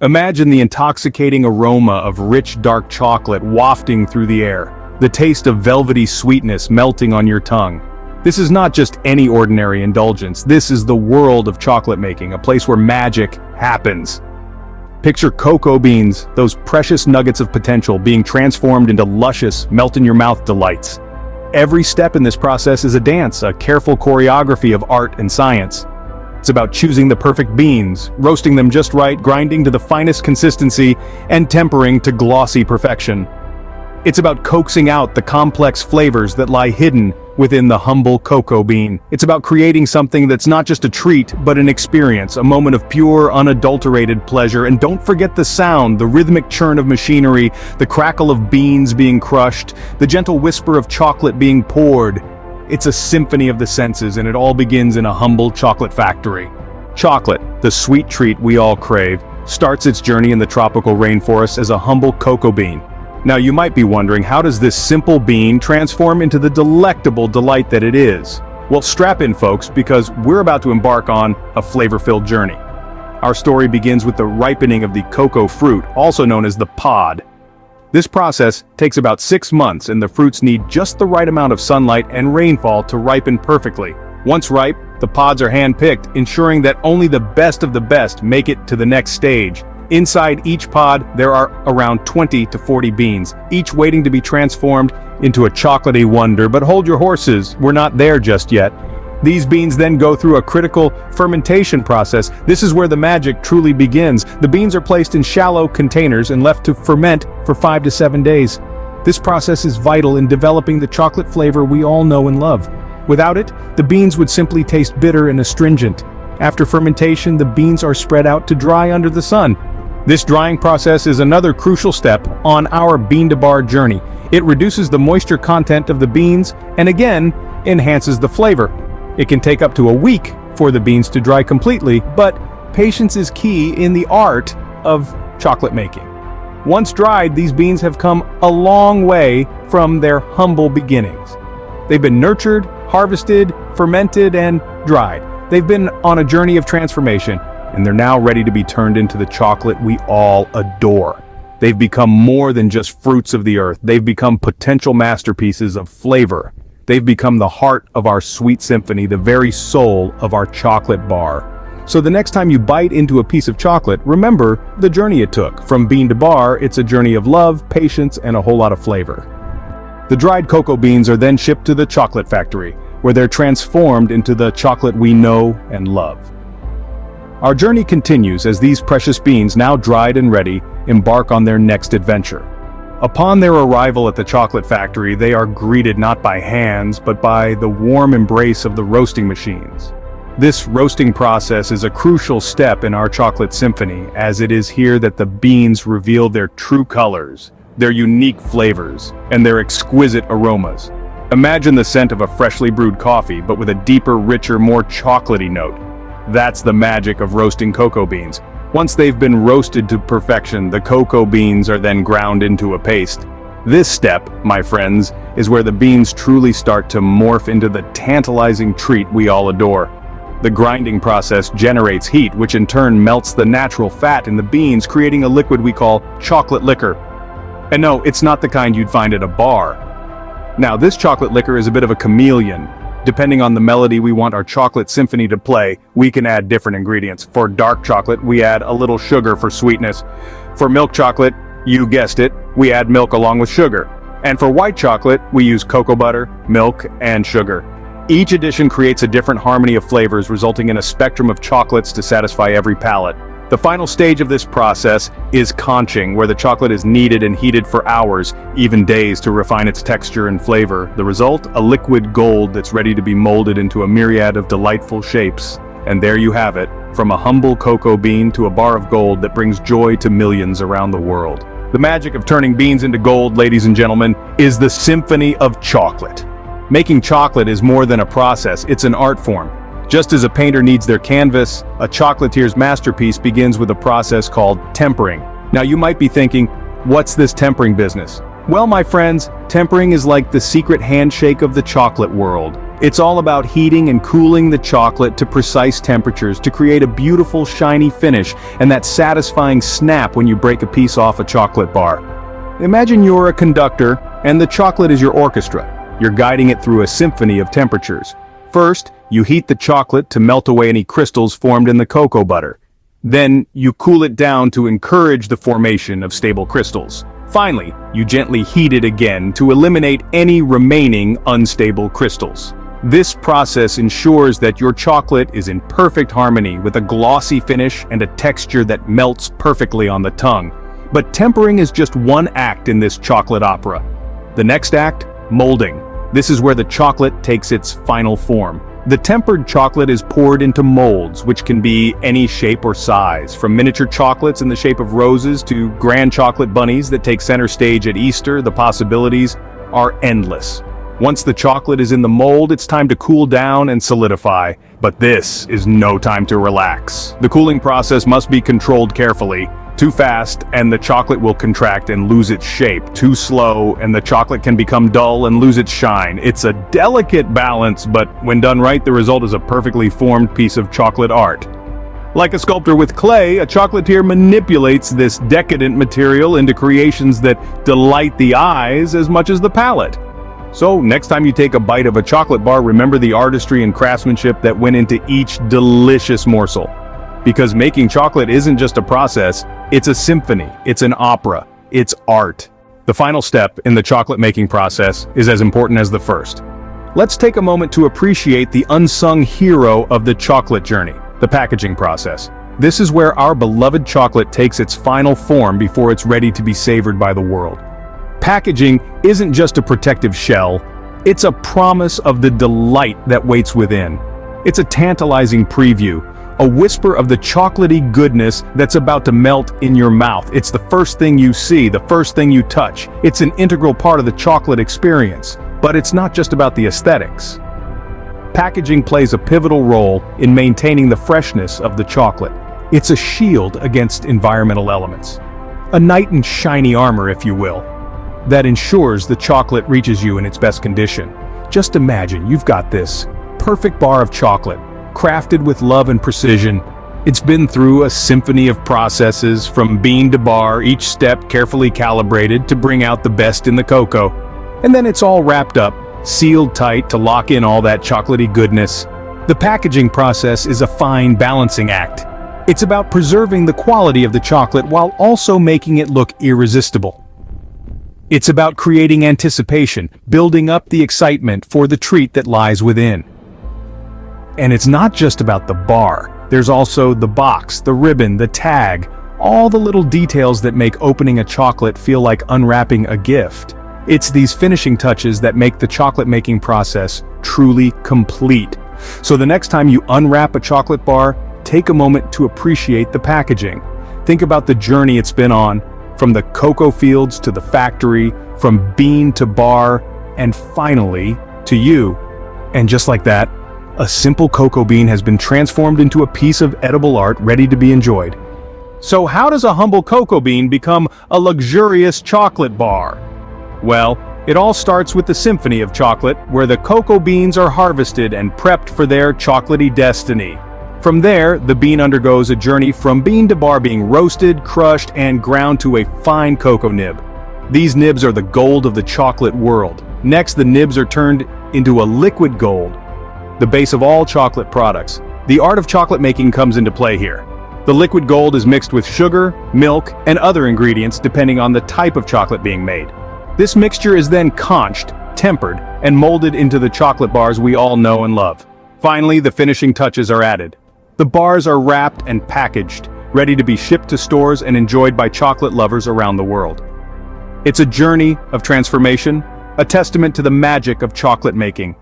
Imagine the intoxicating aroma of rich dark chocolate wafting through the air, the taste of velvety sweetness melting on your tongue. This is not just any ordinary indulgence, this is the world of chocolate making, a place where magic happens. Picture cocoa beans, those precious nuggets of potential being transformed into luscious, melt-in-your-mouth delights. Every step in this process is a dance, a careful choreography of art and science. It's about choosing the perfect beans, roasting them just right, grinding to the finest consistency, and tempering to glossy perfection. It's about coaxing out the complex flavors that lie hidden within the humble cocoa bean. It's about creating something that's not just a treat, but an experience, a moment of pure, unadulterated pleasure. And don't forget the sound, the rhythmic churn of machinery, the crackle of beans being crushed, the gentle whisper of chocolate being poured. It's a symphony of the senses, and it all begins in a humble chocolate factory. Chocolate, the sweet treat we all crave, starts its journey in the tropical rainforest as a humble cocoa bean. Now you might be wondering, how does this simple bean transform into the delectable delight that it is? Well, strap in folks, because we're about to embark on a flavor-filled journey. Our story begins with the ripening of the cocoa fruit, also known as the pod. This process takes about 6 months, and the fruits need just the right amount of sunlight and rainfall to ripen perfectly. Once ripe, the pods are hand-picked, ensuring that only the best of the best make it to the next stage. Inside each pod, there are around 20 to 40 beans, each waiting to be transformed into a chocolatey wonder. But hold your horses, we're not there just yet. These beans then go through a critical fermentation process. This is where the magic truly begins. The beans are placed in shallow containers and left to ferment for 5 to 7 days. This process is vital in developing the chocolate flavor we all know and love. Without it, the beans would simply taste bitter and astringent. After fermentation, the beans are spread out to dry under the sun. This drying process is another crucial step on our bean-to-bar journey. It reduces the moisture content of the beans and again, enhances the flavor. It can take up to a week for the beans to dry completely, but patience is key in the art of chocolate making. Once dried, these beans have come a long way from their humble beginnings. They've been nurtured, harvested, fermented, and dried. They've been on a journey of transformation, and they're now ready to be turned into the chocolate we all adore. They've become more than just fruits of the earth. They've become potential masterpieces of flavor. They've become the heart of our sweet symphony, the very soul of our chocolate bar. So the next time you bite into a piece of chocolate, remember the journey it took. From bean to bar, it's a journey of love, patience, and a whole lot of flavor. The dried cocoa beans are then shipped to the chocolate factory, where they're transformed into the chocolate we know and love. Our journey continues as these precious beans, now dried and ready, embark on their next adventure. Upon their arrival at the chocolate factory, they are greeted not by hands, but by the warm embrace of the roasting machines. This roasting process is a crucial step in our chocolate symphony, as it is here that the beans reveal their true colors, their unique flavors, and their exquisite aromas. Imagine the scent of a freshly brewed coffee, but with a deeper, richer, more chocolatey note. That's the magic of roasting cocoa beans. Once they've been roasted to perfection, the cocoa beans are then ground into a paste. This step, my friends, is where the beans truly start to morph into the tantalizing treat we all adore. The grinding process generates heat, which in turn melts the natural fat in the beans, creating a liquid we call chocolate liquor. And no, it's not the kind you'd find at a bar. Now, this chocolate liquor is a bit of a chameleon. Depending on the melody we want our chocolate symphony to play, we can add different ingredients. For dark chocolate, we add a little sugar for sweetness. For milk chocolate, you guessed it, we add milk along with sugar. And for white chocolate, we use cocoa butter, milk, and sugar. Each addition creates a different harmony of flavors, resulting in a spectrum of chocolates to satisfy every palate. The final stage of this process is conching, where the chocolate is kneaded and heated for hours, even days, to refine its texture and flavor. The result? A liquid gold that's ready to be molded into a myriad of delightful shapes. And there you have it, from a humble cocoa bean to a bar of gold that brings joy to millions around the world. The magic of turning beans into gold, ladies and gentlemen, is the symphony of chocolate. Making chocolate is more than a process, it's an art form. Just as a painter needs their canvas, a chocolatier's masterpiece begins with a process called tempering. Now you might be thinking, what's this tempering business? Well, my friends, tempering is like the secret handshake of the chocolate world. It's all about heating and cooling the chocolate to precise temperatures to create a beautiful, shiny finish and that satisfying snap when you break a piece off a chocolate bar. Imagine you're a conductor, and the chocolate is your orchestra. You're guiding it through a symphony of temperatures. First, you heat the chocolate to melt away any crystals formed in the cocoa butter. Then, you cool it down to encourage the formation of stable crystals. Finally, you gently heat it again to eliminate any remaining unstable crystals. This process ensures that your chocolate is in perfect harmony with a glossy finish and a texture that melts perfectly on the tongue. But tempering is just one act in this chocolate opera. The next act, molding. This is where the chocolate takes its final form. The tempered chocolate is poured into molds, which can be any shape or size, from miniature chocolates in the shape of roses to grand chocolate bunnies that take center stage at Easter. The possibilities are endless. Once the chocolate is in the mold, it's time to cool down and solidify. But this is no time to relax. The cooling process must be controlled carefully. Too fast, and the chocolate will contract and lose its shape. Too slow, and the chocolate can become dull and lose its shine. It's a delicate balance, but when done right, the result is a perfectly formed piece of chocolate art. Like a sculptor with clay, a chocolatier manipulates this decadent material into creations that delight the eyes as much as the palate. So, next time you take a bite of a chocolate bar, remember the artistry and craftsmanship that went into each delicious morsel. Because making chocolate isn't just a process, it's a symphony, it's an opera, it's art. The final step in the chocolate making process is as important as the first. Let's take a moment to appreciate the unsung hero of the chocolate journey, the packaging process. This is where our beloved chocolate takes its final form before it's ready to be savored by the world. Packaging isn't just a protective shell, it's a promise of the delight that waits within. It's a tantalizing preview, a whisper of the chocolatey goodness that's about to melt in your mouth. It's the first thing you see, the first thing you touch. It's an integral part of the chocolate experience, but it's not just about the aesthetics. Packaging plays a pivotal role in maintaining the freshness of the chocolate. It's a shield against environmental elements. A knight in shiny armor, if you will, that ensures the chocolate reaches you in its best condition. Just imagine you've got this perfect bar of chocolate, crafted with love and precision. It's been through a symphony of processes, from bean to bar, each step carefully calibrated to bring out the best in the cocoa. And then it's all wrapped up, sealed tight to lock in all that chocolatey goodness. The packaging process is a fine balancing act. It's about preserving the quality of the chocolate while also making it look irresistible. It's about creating anticipation, building up the excitement for the treat that lies within. And it's not just about the bar. There's also the box, the ribbon, the tag, all the little details that make opening a chocolate feel like unwrapping a gift. It's these finishing touches that make the chocolate making process truly complete. So the next time you unwrap a chocolate bar, take a moment to appreciate the packaging. Think about the journey it's been on, from the cocoa fields to the factory, from bean to bar, and finally, to you. And just like that, a simple cocoa bean has been transformed into a piece of edible art ready to be enjoyed. So how does a humble cocoa bean become a luxurious chocolate bar? Well, it all starts with the symphony of chocolate, where the cocoa beans are harvested and prepped for their chocolatey destiny. From there, the bean undergoes a journey from bean to bar, being roasted, crushed, and ground to a fine cocoa nib. These nibs are the gold of the chocolate world. Next, the nibs are turned into a liquid gold, the base of all chocolate products. The art of chocolate making comes into play here. The liquid gold is mixed with sugar, milk, and other ingredients depending on the type of chocolate being made. This mixture is then conched, tempered, and molded into the chocolate bars we all know and love. Finally, the finishing touches are added. The bars are wrapped and packaged, ready to be shipped to stores and enjoyed by chocolate lovers around the world. It's a journey of transformation, a testament to the magic of chocolate making.